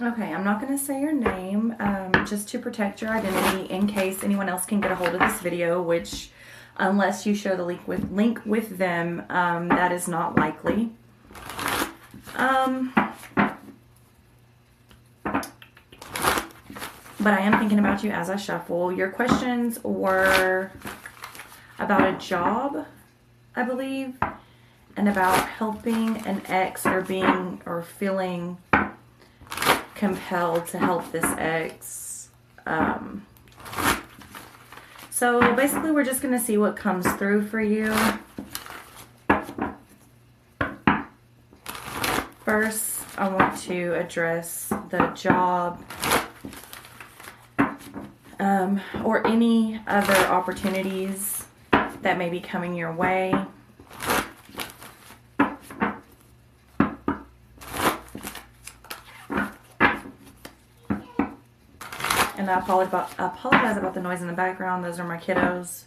Okay, I'm not going to say your name, just to protect your identity in case anyone else can get a hold of this video, which, unless you share the link with them, that is not likely. But I am thinking about you as I shuffle. Your questions were about a job, I believe, and about helping an ex or feeling compelled to help this ex. So basically we're just going to see what comes through for you. First, I want to address the job or any other opportunities that may be coming your way. And I apologize about the noise in the background. Those are my kiddos.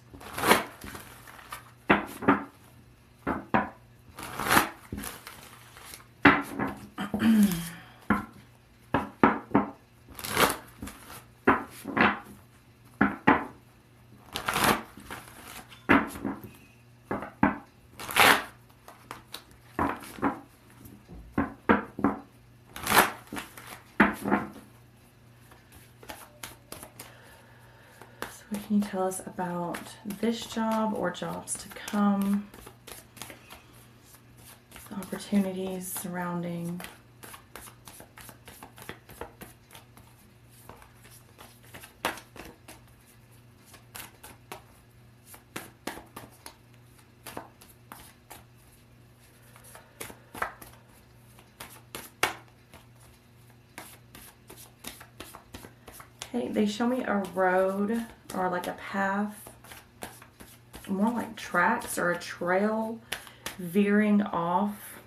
What can you tell us about this job or jobs to come? Opportunities surrounding okay, they show me a road or like a path, more like tracks or a trail veering off.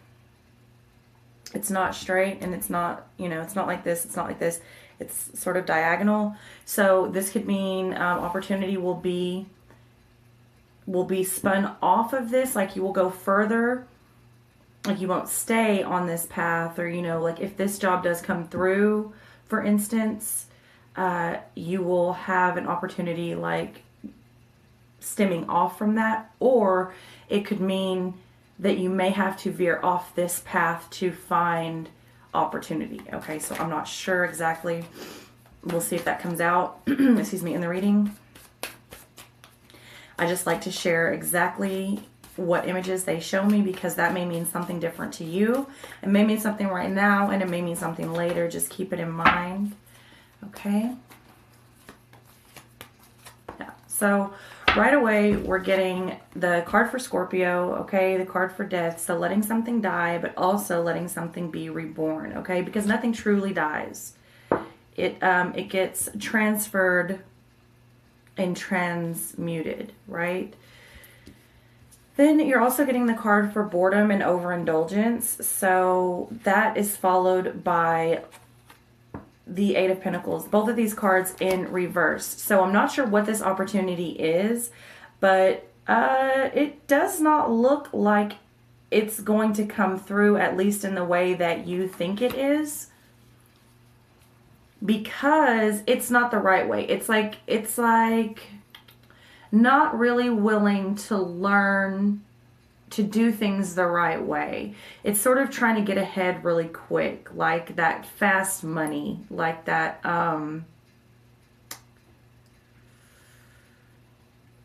It's not straight and it's not, it's not like this, it's not like this. It's sort of diagonal. So this could mean opportunity will be spun off of this, like you will go further, like you won't stay on this path, or like if this job does come through, for instance, you will have an opportunity like stemming off from that, or it could mean that you may have to veer off this path to find opportunity. Okay, so I'm not sure exactly. We'll see if that comes out, excuse me, in the reading. I just like to share exactly what images they show me, because that may mean something different to you. It may mean something right now, and it may mean something later. Just keep it in mind. Okay. Yeah. So right away, we're getting the card for Scorpio, okay, the card for death, so letting something die, but also letting something be reborn, okay, because nothing truly dies. It gets transferred and transmuted, right? Then you're also getting the card for boredom and overindulgence, so that is followed by the Eight of Pentacles, both of these cards in reverse. So I'm not sure what this opportunity is, but it does not look like it's going to come through, at least in the way that you think it is, because it's not the right way. It's like not really willing to learn to do things the right way. It's sort of trying to get ahead really quick, like that fast money, like that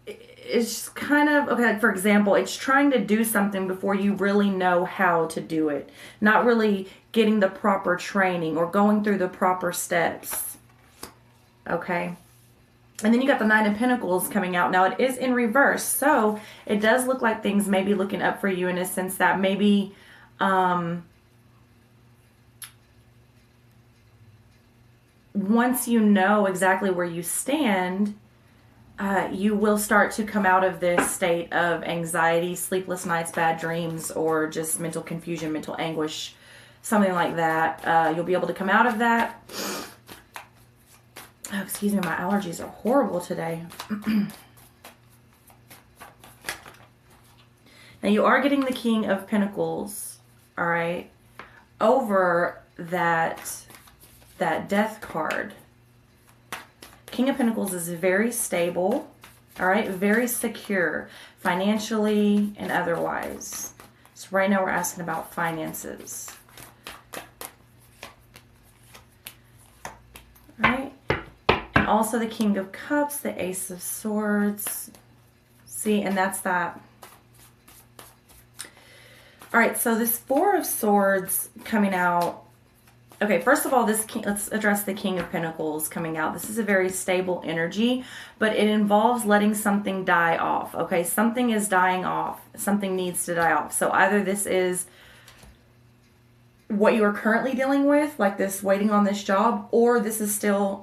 it's kind of, okay, like for example, it's trying to do something before you really know how to do it, not really getting the proper training or going through the proper steps. Okay. And then you got the Nine of Pentacles coming out. Now it is in reverse, so it does look like things may be looking up for you, in a sense that maybe once you know exactly where you stand, you will start to come out of this state of anxiety, sleepless nights, bad dreams, or just mental confusion, mental anguish, something like that. You'll be able to come out of that. Oh, excuse me, my allergies are horrible today. Now you are getting the King of Pentacles, all right, over that that Death card. King of Pentacles is very stable, all right, very secure, financially and otherwise. So right now we're asking about finances. All right, and also the King of Cups, the Ace of Swords. See, and that's that. All right, so this Four of Swords coming out. Okay, first of all, let's address the King of Pentacles coming out. This is a very stable energy, but it involves letting something die off. Okay, something is dying off. Something needs to die off. So either this is what you are currently dealing with, like this waiting on this job, or this is still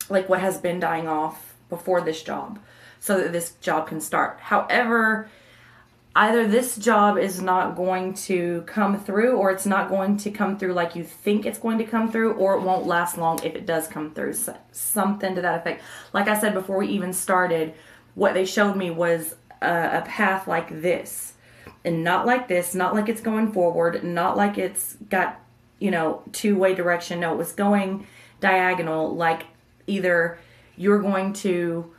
like what has been dying off before this job, so that this job can start. However, either this job is not going to come through, or it's not going to come through like you think it's going to come through, or it won't last long if it does come through. So, something to that effect. Like I said before we even started, what they showed me was a path like this. And not like this, not like it's going forward, not like it's got, you know, two-way direction. No, it was going diagonal, like either you're going to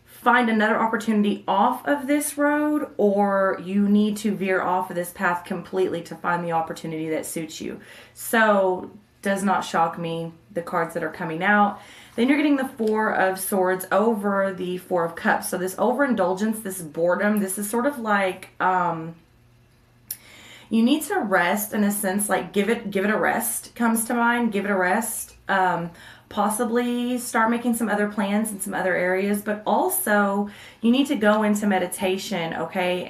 find another opportunity off of this road, or you need to veer off of this path completely to find the opportunity that suits you. So, does not shock me, the cards that are coming out. Then you're getting the Four of Swords over the Four of Cups. So this overindulgence, this boredom, this is sort of like you need to rest, in a sense, like give it a rest comes to mind. Give it a rest. Possibly start making some other plans in some other areas, but also you need to go into meditation, okay,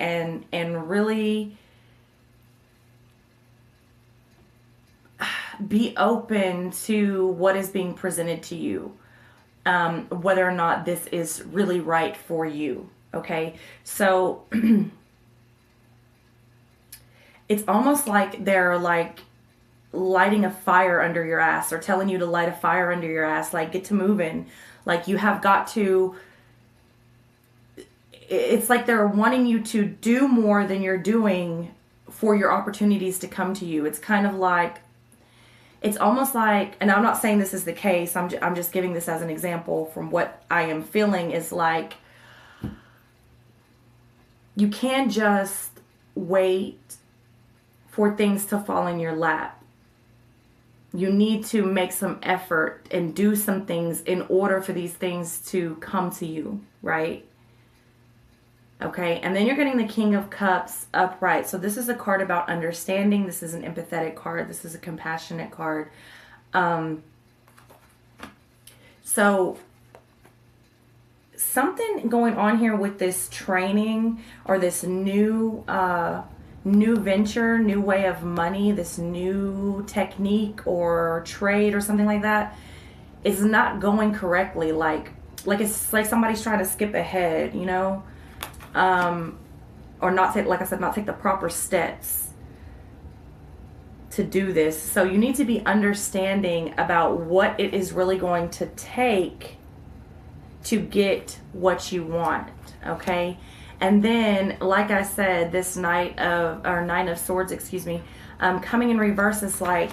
and really be open to what is being presented to you, whether or not this is really right for you, okay? So it's almost like they're like lighting a fire under your ass, or telling you to light a fire under your ass, like get to moving, like you have got to. It's like they're wanting you to do more than you're doing for your opportunities to come to you. It's kind of like, it's almost like, and I'm not saying this is the case, I'm just giving this as an example from what I am feeling, is like you can't just wait for things to fall in your lap. You need to make some effort and do some things in order for these things to come to you, right? Okay, and then you're getting the King of Cups upright. So this is a card about understanding. This is an empathetic card. This is a compassionate card. So something going on here with this training, or this new venture, new way of money, this new technique or trade or something like that, is not going correctly. Like it's like somebody's trying to skip ahead, you know, or not take, like I said, not take the proper steps to do this. So you need to be understanding about what it is really going to take to get what you want, okay? And then, like I said, this Nine of Swords, coming in reverse is like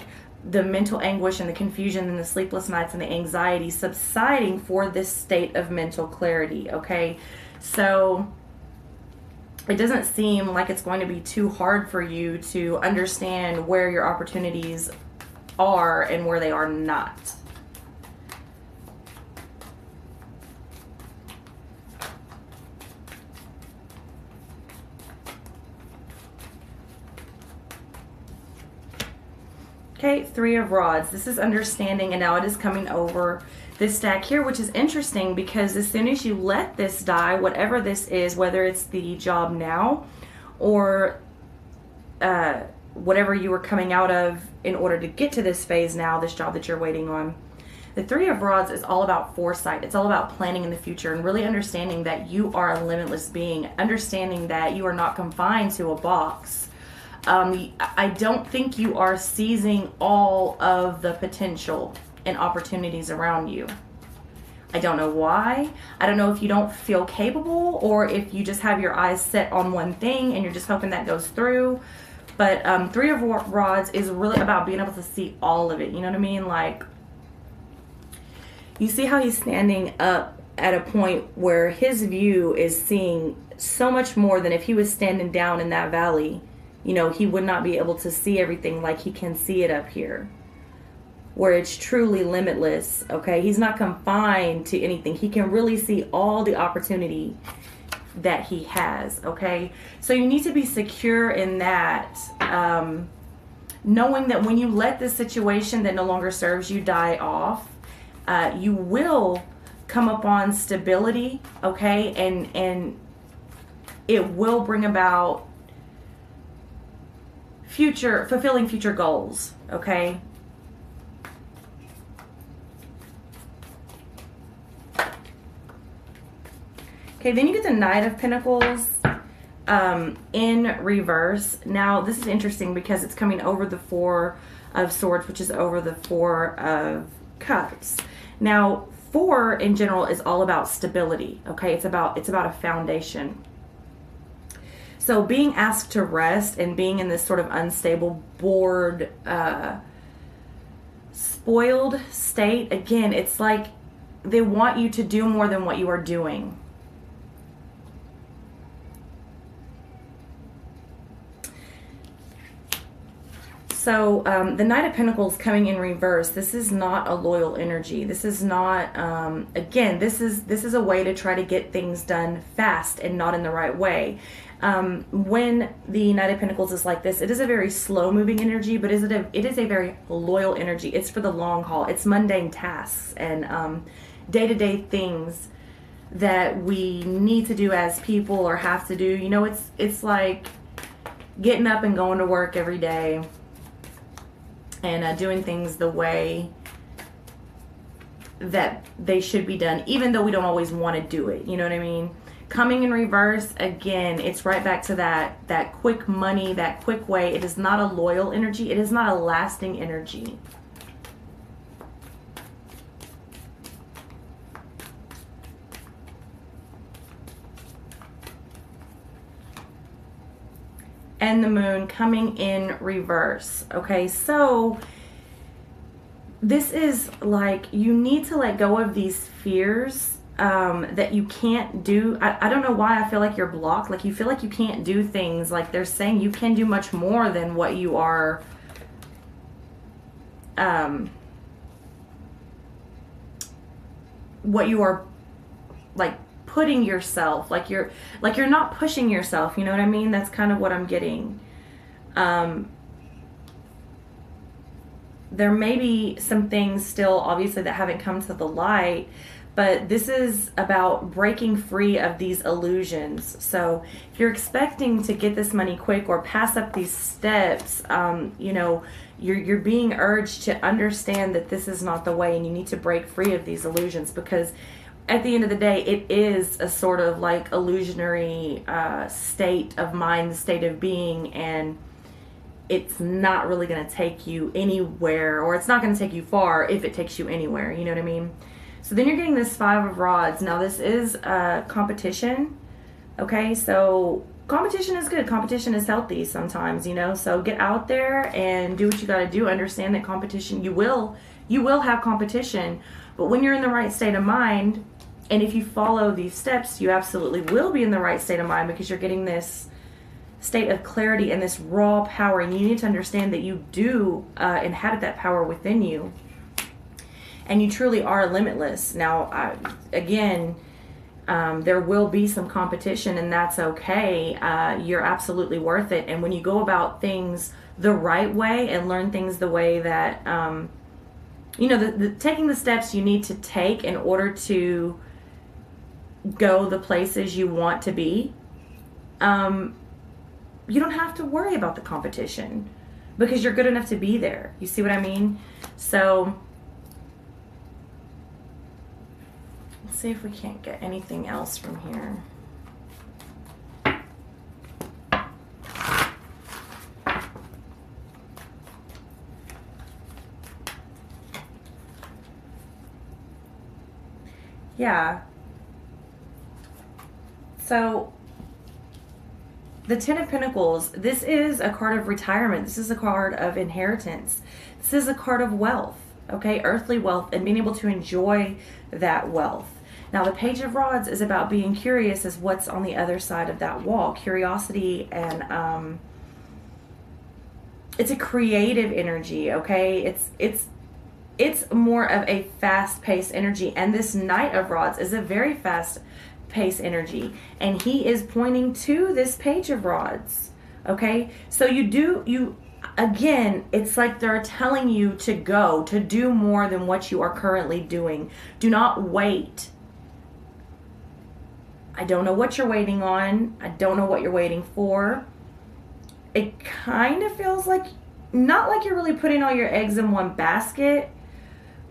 the mental anguish and the confusion and the sleepless nights and the anxiety subsiding for this state of mental clarity, okay? So it doesn't seem like it's going to be too hard for you to understand where your opportunities are and where they are not. Okay, Three of Rods. This is understanding, and now it is coming over this stack here, which is interesting because as soon as you let this die, whatever this is, whether it's the job now or whatever you were coming out of in order to get to this phase now, this job that you're waiting on, the Three of Rods is all about foresight. It's all about planning in the future and really understanding that you are a limitless being, understanding that you are not confined to a box. I don't think you are seizing all of the potential and opportunities around you. I don't know why. I don't know if you don't feel capable or if you just have your eyes set on one thing and you're just hoping that goes through. But Three of Rods is really about being able to see all of it. You know what I mean? Like, you see how he's standing up at a point where his view is seeing so much more than if he was standing down in that valley. You know, he would not be able to see everything like he can see it up here, where it's truly limitless. Okay, he's not confined to anything. He can really see all the opportunity that he has. Okay, so you need to be secure in that, knowing that when you let this situation that no longer serves you die off, you will come upon stability. Okay, and it will bring about fulfilling future goals. Okay, then you get the Knight of Pentacles in reverse. Now, this is interesting because it's coming over the Four of Swords, which is over the Four of Cups. Now, 4 in general is all about stability. Okay, it's about a foundation. So being asked to rest and being in this sort of unstable, bored, spoiled state, again, it's like they want you to do more than what you are doing. So the Knight of Pentacles coming in reverse, this is not a loyal energy. This is not, again, this is a way to try to get things done fast and not in the right way. When the Knight of Pentacles is like this, it is a very slow moving energy, but it is a very loyal energy. It's for the long haul. It's mundane tasks and day-to-day things that we need to do as people or have to do. You know, it's like getting up and going to work every day and doing things the way that they should be done, even though we don't always want to do it. You know what I mean? Coming in reverse, again, it's right back to that quick money, that quick way. It is not a loyal energy. It is not a lasting energy. And the Moon coming in reverse. Okay, so this is like you need to let go of these fears that you can't do. I don't know why I feel like you're blocked. Like you feel like you can't do things. Like they're saying you can do much more than what you are like putting yourself, like you're not pushing yourself, you know what I mean? That's kind of what I'm getting. There may be some things still obviously that haven't come to the light, but this is about breaking free of these illusions. So if you're expecting to get this money quick or pass up these steps, you know, you're being urged to understand that this is not the way, and you need to break free of these illusions, because at the end of the day, it is a sort of like illusionary state of mind, state of being, and it's not really going to take you anywhere, or it's not going to take you far if it takes you anywhere. You know what I mean? So then you're getting this Five of Rods. Now this is competition. Okay, so competition is good. Competition is healthy sometimes, you know. So get out there and do what you got to do. Understand that competition, you will have competition, but when you're in the right state of mind, and if you follow these steps, you absolutely will be in the right state of mind, because you're getting this state of clarity and this raw power, and you need to understand that you do inhabit that power within you, and you truly are limitless. Now, again, there will be some competition, and that's okay. You're absolutely worth it, and when you go about things the right way and learn things the way that you know, taking the steps you need to take in order to go the places you want to be, you don't have to worry about the competition, because you're good enough to be there. You see what I mean? So let's see if we can't get anything else from here. Yeah. So the Ten of Pentacles, this is a card of retirement. This is a card of inheritance. This is a card of wealth, okay? Earthly wealth, and being able to enjoy that wealth. Now, the Page of Rods is about being curious as what's on the other side of that wall. Curiosity, and it's a creative energy, okay? It's more of a fast-paced energy, and this Knight of Rods is a very fast-paced energy, and he is pointing to this Page of Rods, okay? So again, it's like they're telling you to go, to do more than what you are currently doing. Do not wait. I don't know what you're waiting on. I don't know what you're waiting for. It kind of feels like, not like you're really putting all your eggs in one basket,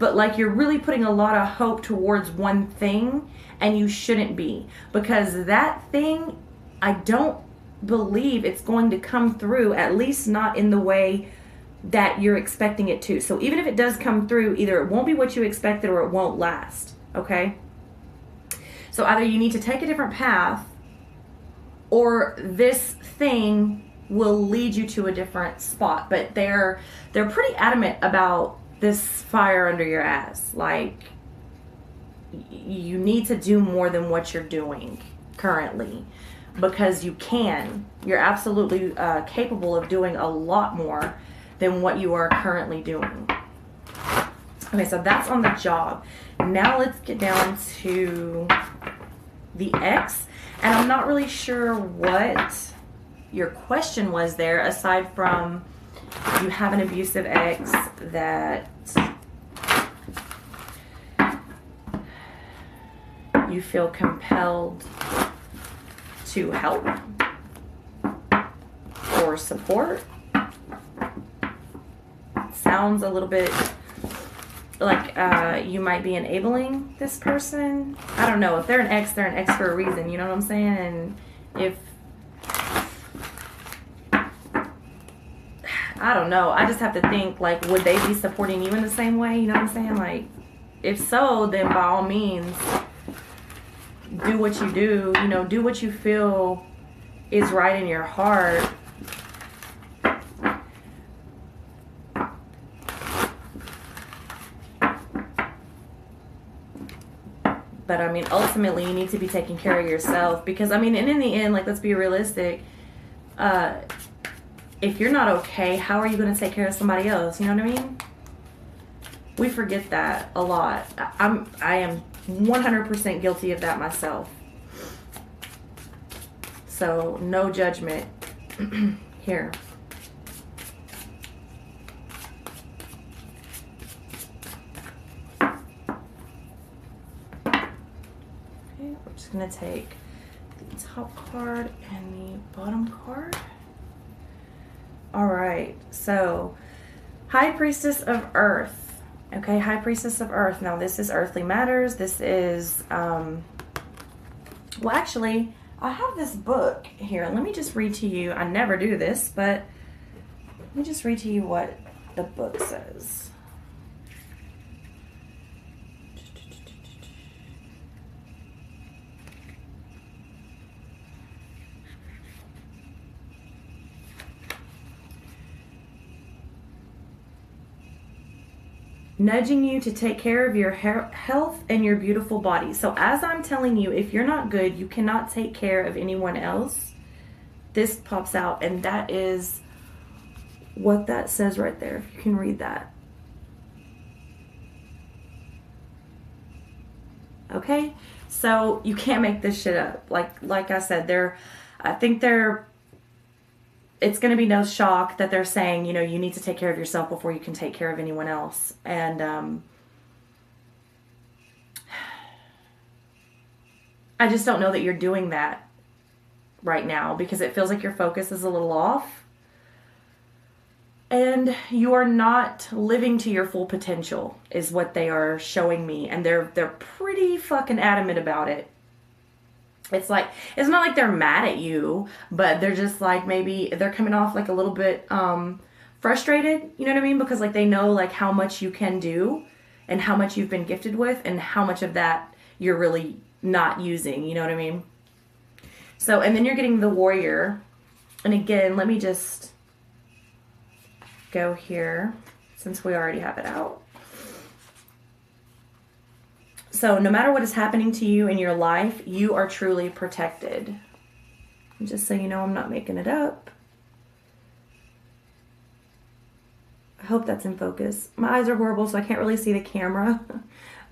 but like you're really putting a lot of hope towards one thing, and you shouldn't be. Because that thing, I don't believe it's going to come through, at least not in the way that you're expecting it to. So even if it does come through, either it won't be what you expected or it won't last, okay? So either you need to take a different path, or this thing will lead you to a different spot. But they're pretty adamant about this fire under your ass. Like, you need to do more than what you're doing currently, because you can. You're absolutely capable of doing a lot more than what you are currently doing. Okay, so that's on the job. Now let's get down to the ex. And I'm not really sure what your question was there, aside from you have an abusive ex that you feel compelled to help or support. Sounds a little bit like you might be enabling this person. I don't know. If they're an ex, they're an ex for a reason. You know what I'm saying? And if, I don't know. I just have to think, like, would they be supporting you in the same way? You know what I'm saying? Like, if so, then by all means, do what you do. You know, do what you feel is right in your heart. But I mean, ultimately, you need to be taking care of yourself, because I mean, and in the end, like, let's be realistic. If you're not okay, how are you going to take care of somebody else? You know what I mean? We forget that a lot. I am 100% guilty of that myself. So no judgment here. We're just going to take the top card and the bottom card. All right, so High Priestess of Earth. Okay, High Priestess of Earth. Now, this is Earthly Matters. This is, well, actually, I have this book here. Let me just read to you. I never do this, but let me just read to you what the book says. Nudging you to take care of your health and your beautiful body. So as I'm telling you, if you're not good, you cannot take care of anyone else. This pops out, and that is what that says right there, if you can read that. Okay? So you can't make this shit up. Like I said, it's going to be no shock that they're saying, you know, you need to take care of yourself before you can take care of anyone else. And I just don't know that you're doing that right now, because it feels like your focus is a little off. And you are not living to your full potential, is what they are showing me. And they're pretty fucking adamant about it. It's like, it's not like they're mad at you, but they're just like, maybe they're coming off like a little bit frustrated, you know what I mean? Because like they know like how much you can do and how much you've been gifted with and how much of that you're really not using, you know what I mean? So, and then you're getting the Warrior. And again, let me just go here since we already have it out. So no matter what is happening to you in your life, you are truly protected. And just so you know, I'm not making it up. I hope that's in focus. My eyes are horrible, so I can't really see the camera,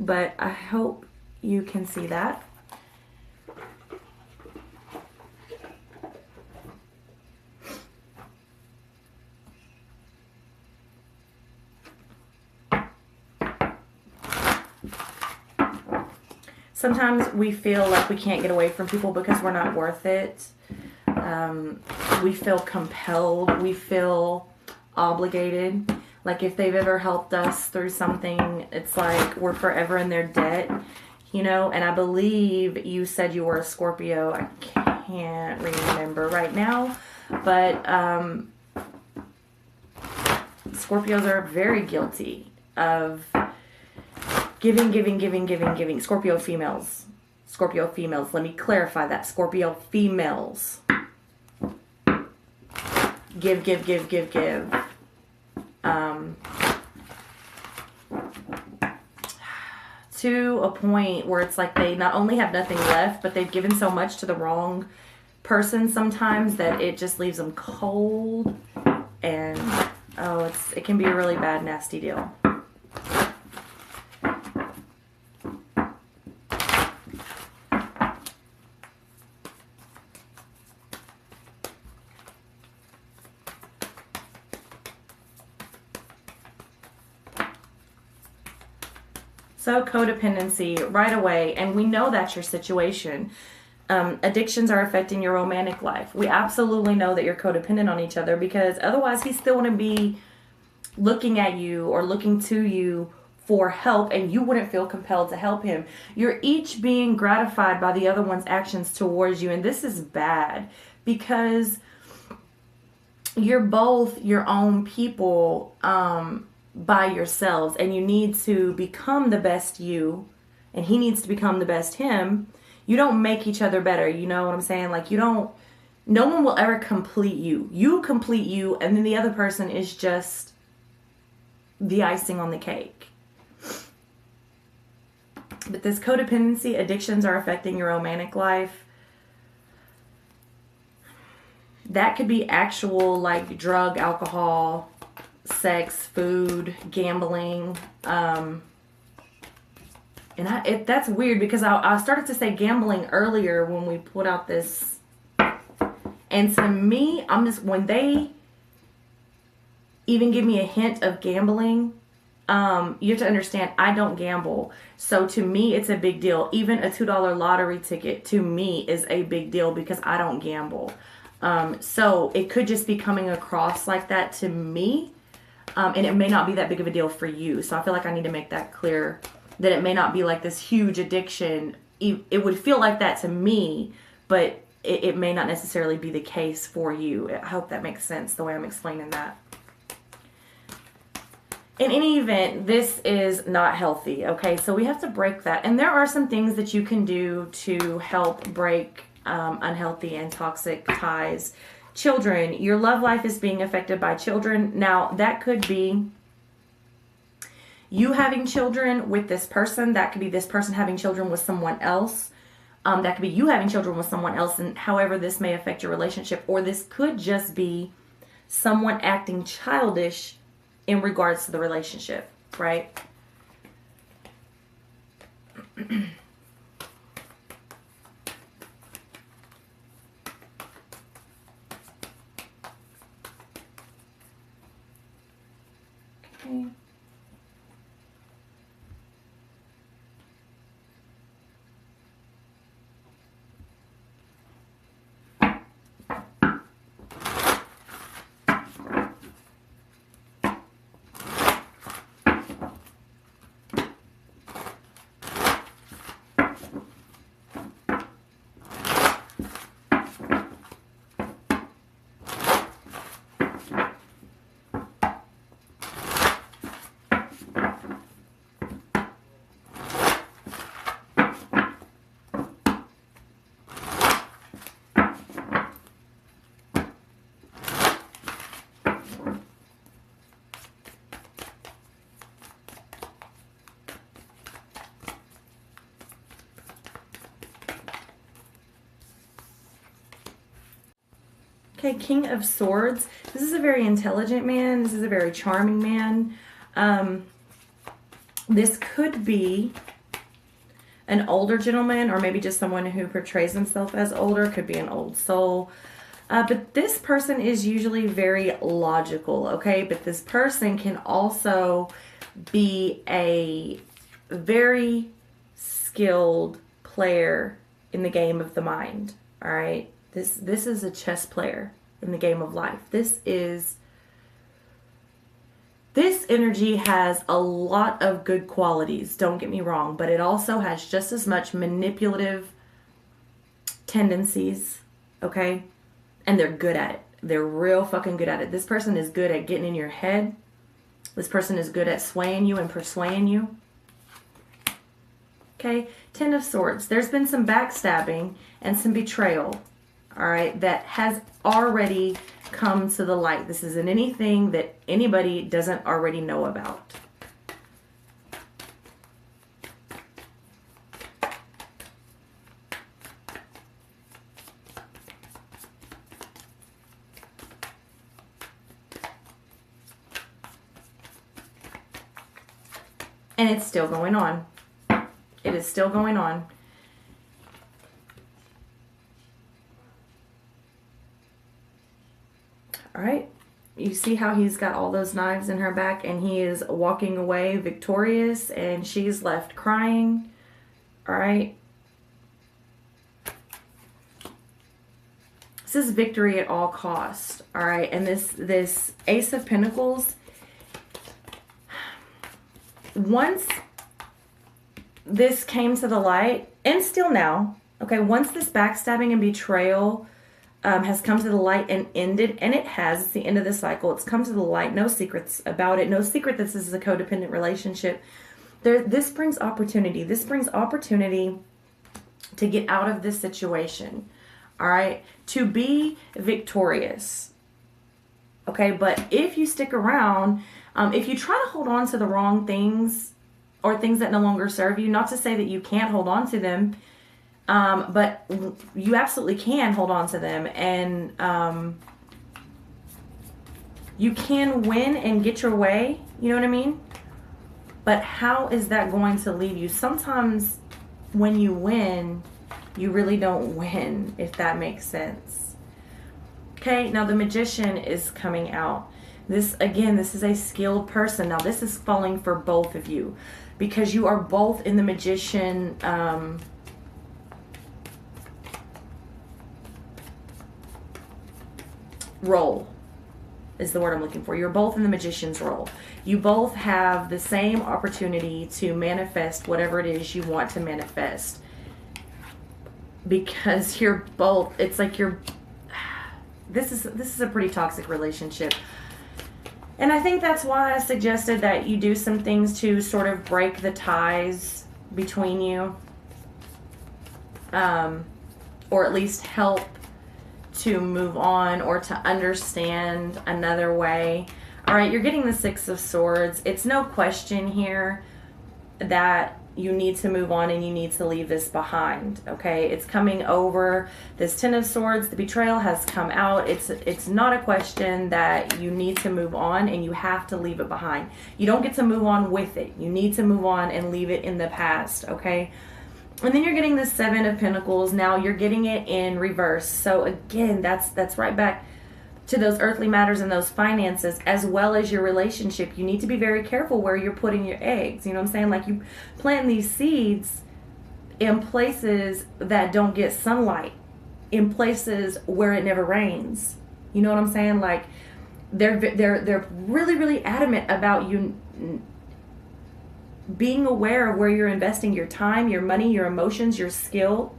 but I hope you can see that. Sometimes we feel like we can't get away from people because we're not worth it. We feel compelled. We feel obligated. Like if they've ever helped us through something, it's like we're forever in their debt, you know? And I believe you said you were a Scorpio. I can't remember right now. But Scorpios are very guilty of giving. Scorpio females. Let me clarify that. Scorpio females. Give. To a point where it's like they not only have nothing left, but they've given so much to the wrong person sometimes that it just leaves them cold. And, it can be a really bad, nasty deal. So codependency right away, and we know that's your situation. Addictions are affecting your romantic life. We absolutely know that you're codependent on each other because otherwise he's still going to be looking at you or looking to you for help and you wouldn't feel compelled to help him. You're each being gratified by the other one's actions towards you, and this is bad because you're both your own people by yourselves, and you need to become the best you, and he needs to become the best him. You don't make each other better, you know what I'm saying? Like no one will ever complete you. You complete you, and then the other person is just the icing on the cake. But this codependency, addictions are affecting your romantic life. That could be actual like drug, alcohol, sex, food, gambling. And that's weird because I started to say gambling earlier when we put out this. And to me, when they even give me a hint of gambling, you have to understand, I don't gamble. So to me, it's a big deal. Even a $2 lottery ticket to me is a big deal because I don't gamble. So it could just be coming across like that to me. And it may not be that big of a deal for you. So I feel like I need to make that clear, that it may not be like this huge addiction. It would feel like that to me, but it may not necessarily be the case for you. I hope that makes sense the way I'm explaining that. In any event, this is not healthy, okay? So we have to break that. And there are some things that you can do to help break unhealthy and toxic ties. Children, your love life is being affected by children. Now, that could be you having children with this person. That could be this person having children with someone else. That could be you having children with someone else, and however this may affect your relationship. Or this could just be someone acting childish in regards to the relationship, right? Okay. Okay, King of Swords. This is a very intelligent man. This is a very charming man. This could be an older gentleman, or maybe just someone who portrays himself as older. Could be an old soul. But this person is usually very logical, okay? But this person can also be a very skilled player in the game of the mind, all right? This is a chess player in the game of life. This energy has a lot of good qualities, don't get me wrong, but it also has just as much manipulative tendencies, okay? And they're good at it. They're real fucking good at it. This person is good at getting in your head. This person is good at swaying you and persuading you. Okay, Ten of Swords. There's been some backstabbing and some betrayal, all right, that has already come to the light. This isn't anything that anybody doesn't already know about. And it's still going on. It is still going on. All right. You see how he's got all those knives in her back and he is walking away victorious and she's left crying. All right. This is victory at all cost. All right. And this Ace of Pentacles, once this came to the light, and still now, okay, once this backstabbing and betrayal has come to the light and ended, and it has, it's the end of the cycle, it's come to the light, no secrets about it, no secret this is a codependent relationship. This brings opportunity. This brings opportunity to get out of this situation, all right, to be victorious, okay? But if you stick around, if you try to hold on to the wrong things or things that no longer serve you, not to say that you can't hold on to them, but you absolutely can hold on to them, and you can win and get your way, you know what I mean? But how is that going to leave you? Sometimes when you win, you really don't win, if that makes sense. Okay, now the Magician is coming out. This, again, this is a skilled person. Now, this is falling for both of you because you are both in the Magician role is the word I'm looking for. You're both in the Magician's role. You both have the same opportunity to manifest whatever it is you want to manifest because you're both, it's like you're, this is a pretty toxic relationship. And I think that's why I suggested that you do some things to sort of break the ties between you. Or at least help to move on or to understand another way. All right, you're getting the Six of Swords. It's no question here that you need to move on and you need to leave this behind, okay? It's coming over. This Ten of Swords, the betrayal has come out. It's not a question that you need to move on and you have to leave it behind. You don't get to move on with it. You need to move on and leave it in the past, okay? And then you're getting the Seven of Pentacles. Now you're getting it in reverse. So again, that's right back to those earthly matters and those finances, as well as your relationship. You need to be very careful where you're putting your eggs. You know what I'm saying? Like, you plant these seeds in places that don't get sunlight, in places where it never rains. You know what I'm saying? Like, they're really, really adamant about you being aware of where you're investing your time, your money, your emotions, your skill,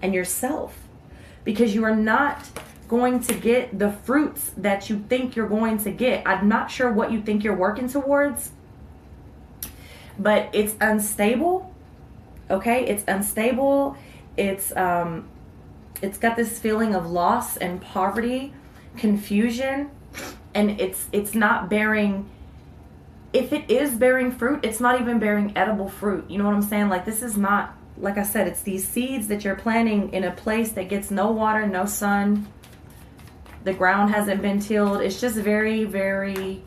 and yourself, because you are not going to get the fruits that you think you're going to get. I'm not sure what you think you're working towards, but it's unstable. Okay, it's unstable. It's got this feeling of loss and poverty, confusion, and it's not bearing. If it is bearing fruit, it's not even bearing edible fruit. You know what I'm saying? Like, this is not, like I said, it's these seeds that you're planting in a place that gets no water, no sun. The ground hasn't been tilled. It's just very, very,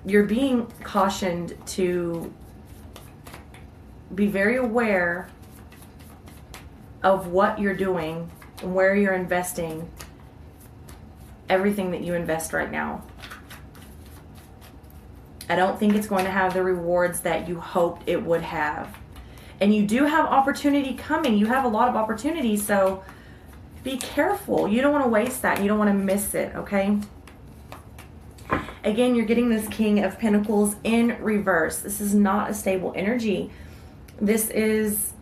you're being cautioned to be very aware of what you're doing and where you're investing everything that you invest right now. I don't think it's going to have the rewards that you hoped it would have. And you do have opportunity coming. You have a lot of opportunity, so be careful. You don't want to waste that. You don't want to miss it, okay? Again, you're getting this King of Pentacles in reverse. This is not a stable energy. This is...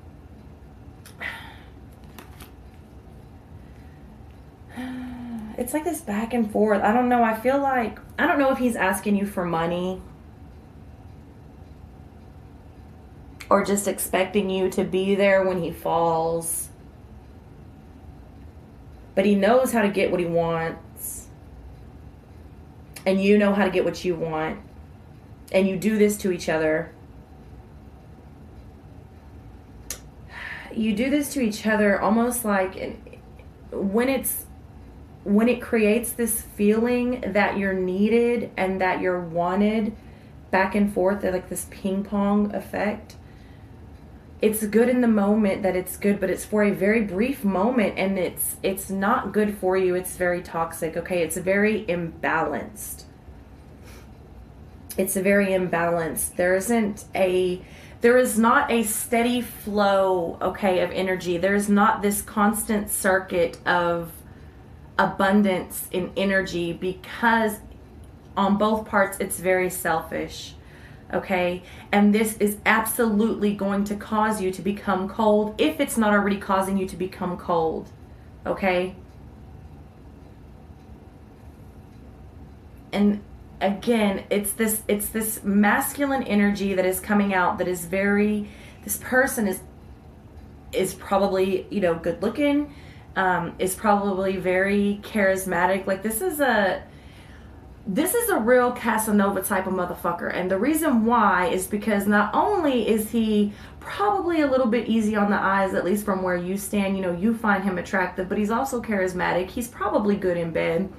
it's like this back and forth. I don't know. I feel like... I don't know if he's asking you for money or just expecting you to be there when he falls. But he knows how to get what he wants. And you know how to get what you want. And you do this to each other. You do this to each other almost like when it creates this feeling that you're needed and that you're wanted back and forth, like this ping pong effect. It's good in the moment that it's good, but it's for a very brief moment, and it's not good for you. It's very toxic, okay? It's very imbalanced. It's very imbalanced. There is not a steady flow, okay, of energy. There's not this constant circuit of abundance in energy, because on both parts it's very selfish. Okay, and this is absolutely going to cause you to become cold if it's not already causing you to become cold. Okay, and again, it's this masculine energy that is coming out that is very, this person is probably, you know, good looking, is probably very charismatic. Like this is a real Casanova type of motherfucker. And the reason why is because not only is he probably a little bit easy on the eyes, at least from where you stand, you know, you find him attractive, but he's also charismatic. He's probably good in bed.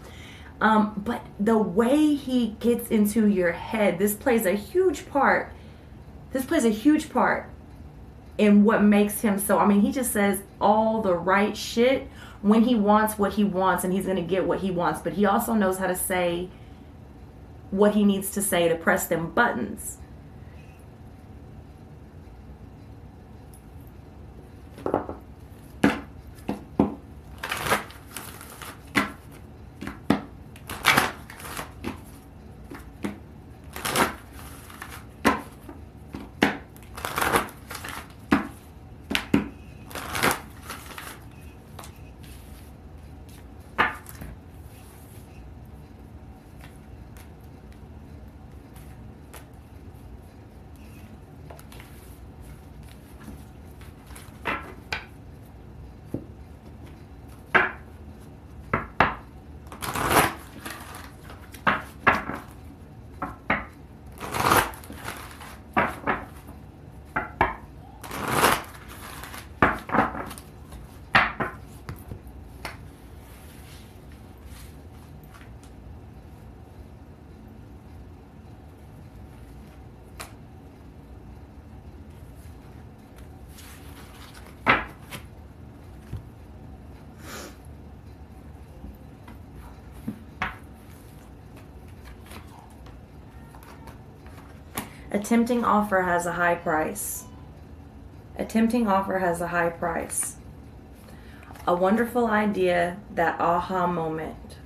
But the way he gets into your head, this plays a huge part. This plays a huge part in what makes him so, I mean, he just says all the right shit when he wants what he wants, and he's going to get what he wants. But he also knows how to say what he needs to say to press them buttons. A tempting offer has a high price. A tempting offer has a high price. A wonderful idea, that aha moment.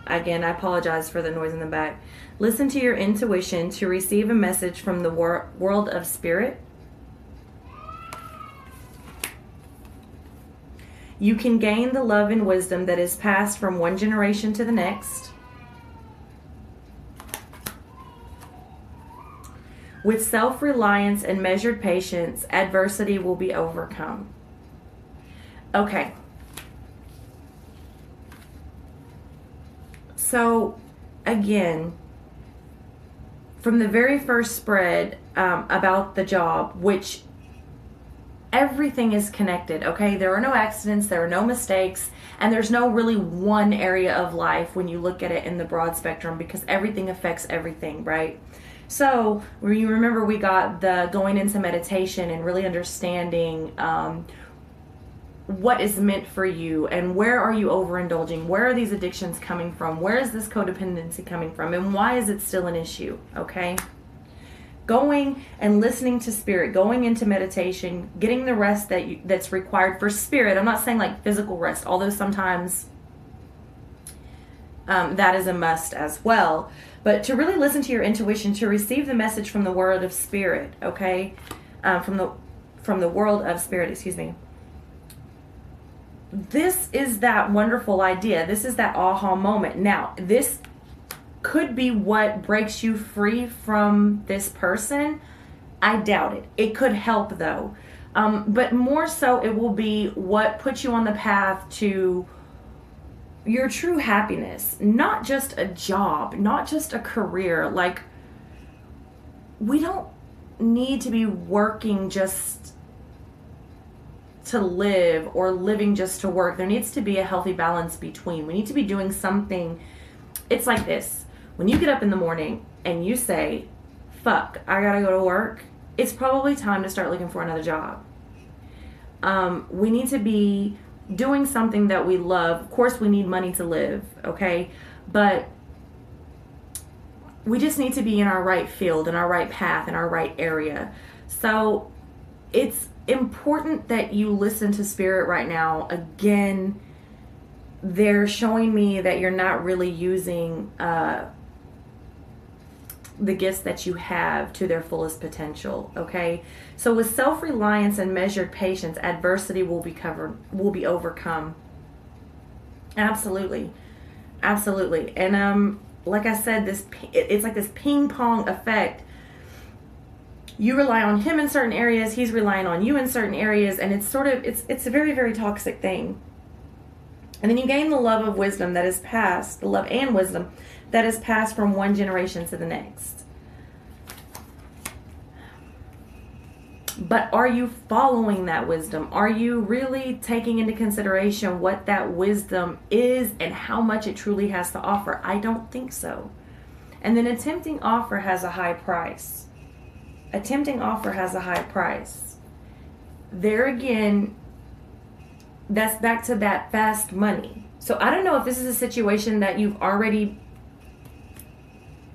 Again, I apologize for the noise in the back. Listen to your intuition to receive a message from the world of spirit. You can gain the love and wisdom that is passed from one generation to the next. With self-reliance and measured patience, adversity will be overcome. Okay. So, again, from the very first spread about the job, which everything is connected, okay? There are no accidents, there are no mistakes, and there's no really one area of life when you look at it in the broad spectrum, because everything affects everything, right? So you remember we got the going into meditation and really understanding what is meant for you, and where are you overindulging, where are these addictions coming from, where is this codependency coming from, and why is it still an issue, okay? Going and listening to spirit, going into meditation, getting the rest that's required for spirit. I'm not saying like physical rest, although sometimes that is a must as well. But to really listen to your intuition, to receive the message from the word of spirit, okay, from the world of spirit, excuse me. This is that wonderful idea. This is that aha moment. Now, this could be what breaks you free from this person. I doubt it. It could help though. But more so, it will be what puts you on the path to your true happiness. Not just a job, not just a career. Like, we don't need to be working just to live or living just to work. There needs to be a healthy balance between. We need to be doing something. It's like this. When you get up in the morning and you say, fuck, I gotta go to work, it's probably time to start looking for another job. We need to be doing something that we love. Of course, we need money to live, okay? But we just need to be in our right field, in our right path, in our right area. So it's important that you listen to spirit right now. Again, they're showing me that you're not really using the gifts that you have to their fullest potential, okay? So with self-reliance and measured patience, adversity will be overcome. Absolutely. Absolutely. And like I said, it's like this ping pong effect. You rely on him in certain areas, he's relying on you in certain areas, and it's a very, very toxic thing. And then you gain the love of wisdom that is passed, the love and wisdom that is passed from one generation to the next. But are you following that wisdom? Are you really taking into consideration what that wisdom is and how much it truly has to offer? I don't think so. And then a tempting offer has a high price. A tempting offer has a high price. There again, that's back to that fast money. So I don't know if this is a situation that you've already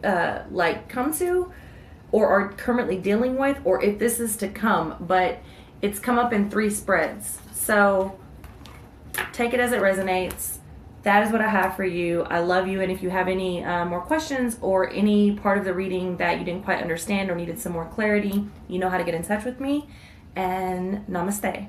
come to or are currently dealing with, or if this is to come, but it's come up in 3 spreads. So take it as it resonates. That is what I have for you. I love you, and if you have any more questions or any part of the reading that you didn't quite understand or needed some more clarity, you know how to get in touch with me. And namaste.